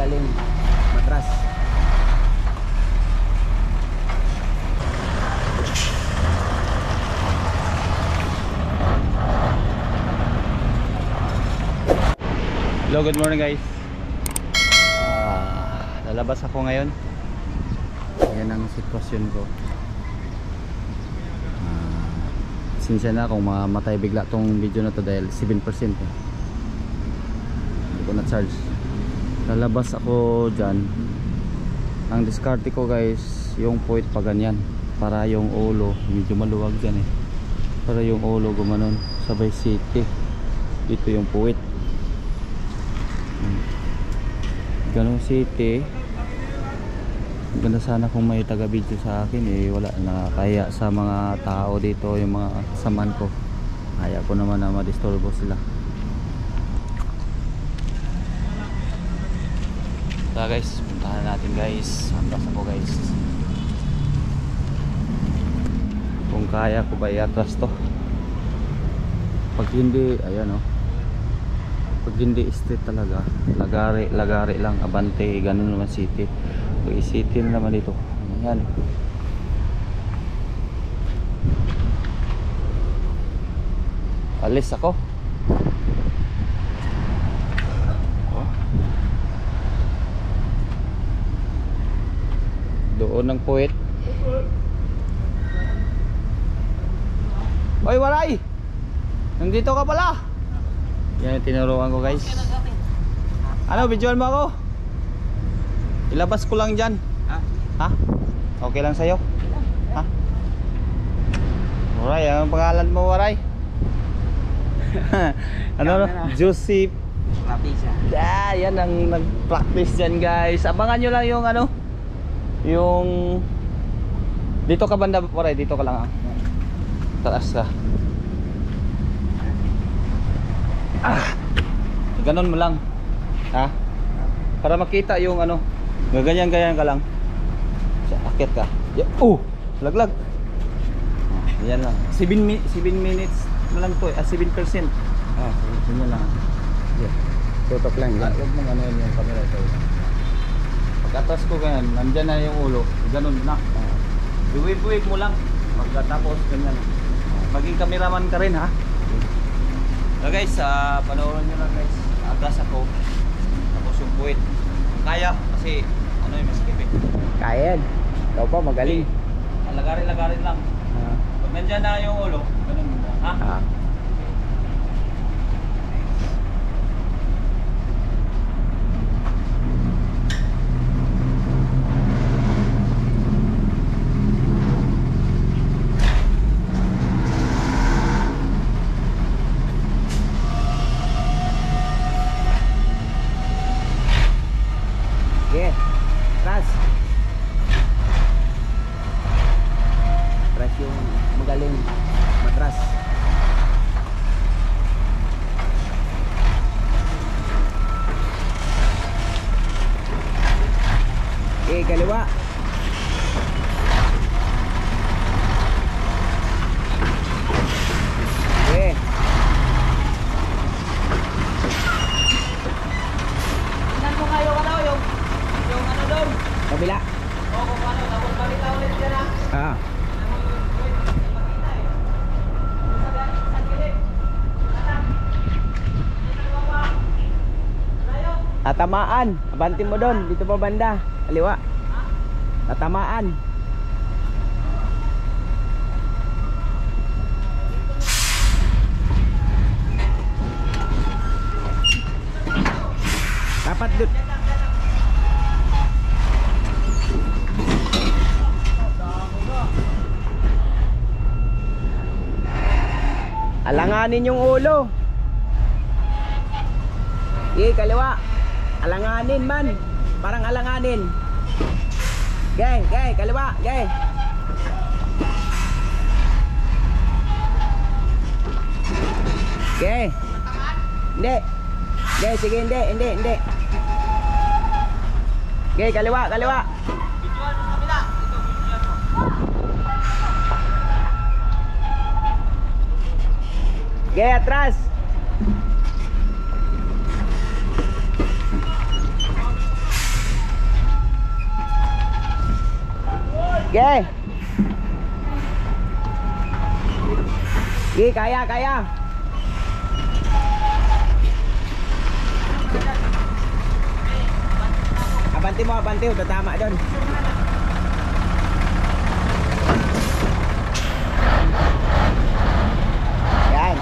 magaling matras. Hello, good morning guys. Lalabas ako ngayon. Ayan ang sitwasyon ko. Sinsya na kung mamatay bigla tong video na to dahil 7% eh. Hindi ko na charge. Lalabas ako dyan. Ang diskarte ko guys, yung puwit pa ganyan, para yung ulo medyo maluwag dyan eh, para yung ulo gumanon sabay city. Dito yung puwit, ganun city. Ganda sana kung may taga video sa akin eh, wala na, kaya sa mga tao dito, yung mga kasamaan ko, kaya ko naman na madisturbo sila. Tara guys, puntahan natin guys. Atras ako guys. Kung kaya ko ba i-atras to. Pag hindi, ayan o, pag hindi street talaga, lagari lang, abante, ganun naman city. Pag city na naman dito, ayan. Alis ako. Doon ng puwit. Oy, Waray! Nandito ka pala. Yan yung tinuruan ko guys. Ano, videoan mo ako? Ilabas ko lang dyan. Ha? Okay lang sa'yo? Ha? Waray, anong pangalan mo, Waray? Ano? Joseph Rapisa. yan ang nag-practice dyan guys. Abangan nyo lang yung ano, yung dito ka banda, Waray, dito ka lang taas ka. Ganon mo lang, ha? Para makita yung ano, gaganyan-ganyan ka lang. Akit ka. Laglag. Yan lang. 7 minutes na lang to eh. 7%. Yun lang. Yeah. Tutok lang yan. Huwag mong ano yun yung camera ito. Pagkatas ko ganyan, nandyan na yung ulo. Ganon na. Iwip-wip mo lang. Pagkatapos ganyan. Maging cameraman ka rin ha. So guys, panoorin nyo lang guys. Atras ako. Tapos yung puwit. Kaya kasi ano yung maskip eh. Kaya yan. Ikaw pa magaling. Lagarin lang. Pag nandyan na yung ulo, ganun mo ha? Okay. Tras. Tras yung magaling matras. Okay, kaliwa. Okay. Tingnan mo kayo ano yung ano doon. Kabila. Kung ano, tapos balik ka ulit dyan ha. Tatamaan. Abantin mo doon. Dito pa banda. Kaliwa. Tatamaan. Dapat doon. Alanganin yung ulo. Kaliwa. Alanganin man. Parang alanganin. Kaliwa. Hindi. Sige, hindi. Kaliwa. Videoan mo kabila. Ito, videoan mo. Atras. Okay. Okay, kaya, kaya. Abante mo, abante. Tatama doon. Yan.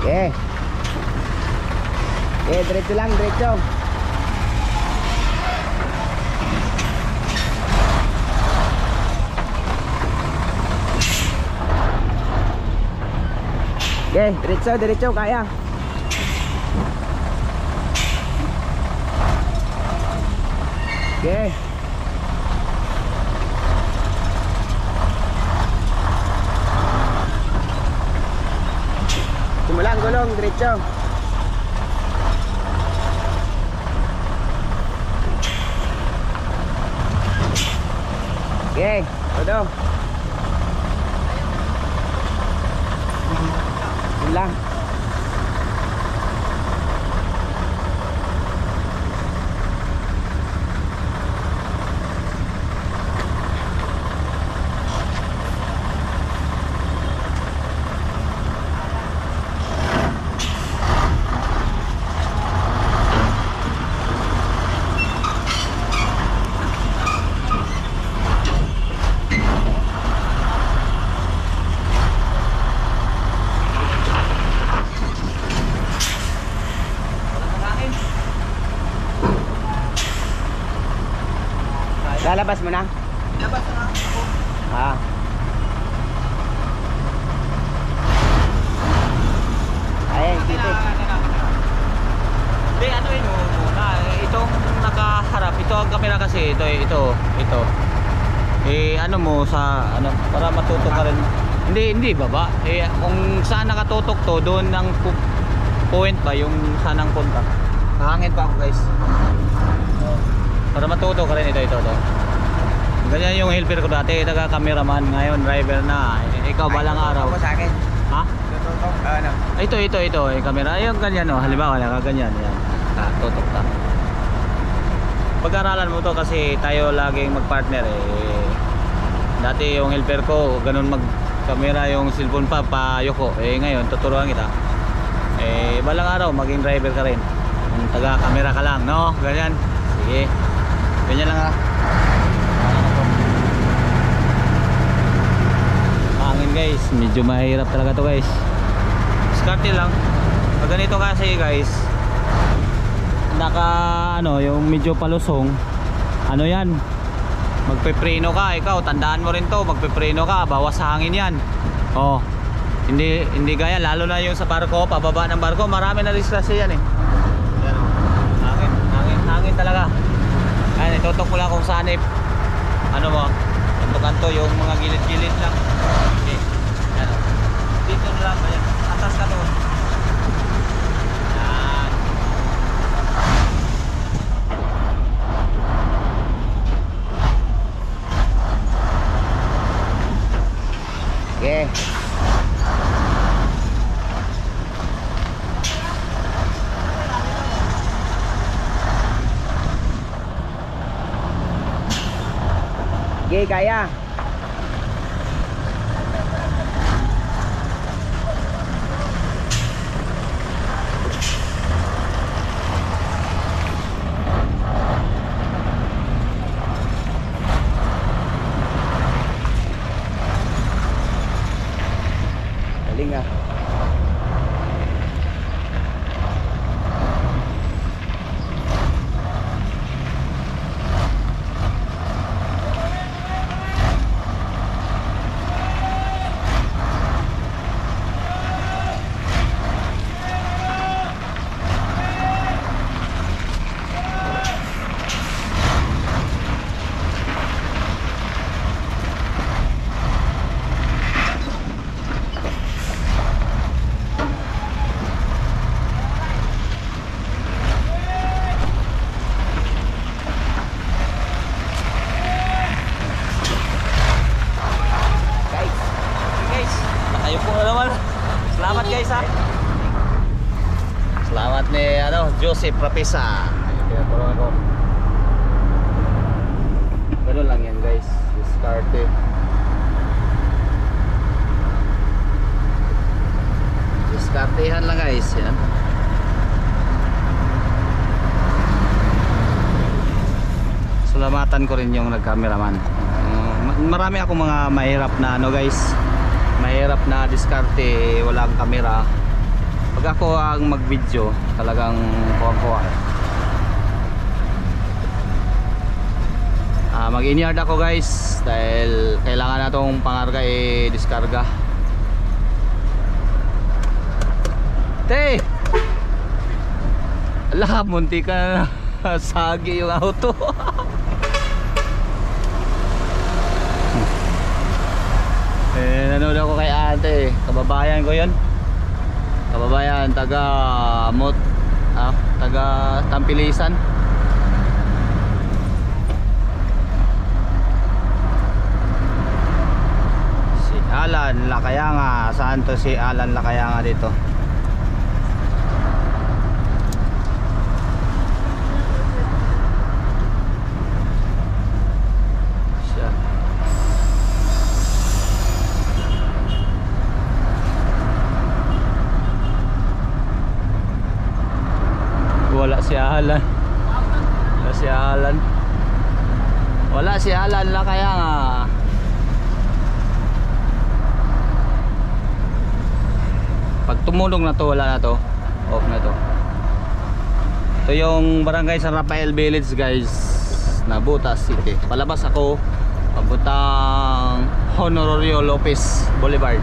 Okay. Okay, diretso lang, diretso. Okay, diretso, diretso, kaya. Okay. Simulan gulong, diretso. Okay, todo. Simulan. Lalabas mo na? Labas na ako. Ah. Ayan, titik. Hindi, ano yun muna. Itong nakaharap, ito ang camera kasi. Ito. Ano mo sa, ano, para matutok ka rin. Hindi baba. Kung saan nakatutok to, doon ang point ba, yung saan ang punta. Hangin pa ako guys. Para matuto ka rin ito. Ganyan yung helper ko dati, taga-cameraman, ngayon driver na. Ikaw balang araw. Ako sa akin. Ha? Tutok. Ano? Ito, yung camera. Yung ganyan oh, halimbawa nakaganyan yan. Tutok ta. Pag-aralan mo to kasi tayo laging mag-partner eh. Dati yung helper ko, ganun mag-camera yung cellphone pa, payoko. Ngayon, tuturuan kita. Balang araw, maging driver ka rin. Taga-camera ka lang, no? Ganyan. Sige. Ganyan lang ha. Hangin guys, medyo mahirap talaga to guys. Diskarte lang. Pag ganito kasi guys, yung medyo palusong, ano yan, magpepreno ka. Ikaw, tandaan mo rin to, magpepreno ka, bawas sa hangin yan. Oh, hindi gaya, lalo na yung sa barko, pababa ng barko, marami na disgrasya yan eh. Yan o, hangin talaga. Ayan, itutok mo lang kung saan ano mo, kanto-kanto yung mga gilid-gilid lang. Okay. Ayan o. Dito na lang, ayan. Atas ka doon. Ayan. Okay. Okay, kaya. Galing ah. Joseph Rapisa. Kaya tulungan ko. Ganun lang yan guys. Diskarte. Diskartehan lang guys. Yan. Salamatan ko rin yung nag-cameraman. Marami akong mga mahirap na ano guys. Mahirap na diskarte, walang camera. Pag ako ang mag-video, talagang kuha-kuha. Mag-inyard ako guys dahil kailangan na tong pangarga diskarga. Te! Ala, munti ka na sagi yung auto. Nanood ako kay ate, kababayan ko yun. Kababayan, taga Tampilisan. Si Alan Lakayanga. Saan to si Alan Lakayanga dito? Siya. Wala si Alan. Wala si Alan. Wala si Alan Lakayanga. Pag tumulong na to, wala na to. Off na to. Ito yung barangay San Rafael Village guys, Nabutas City. Palabas ako papuntang Honorario Lopez Boulevard.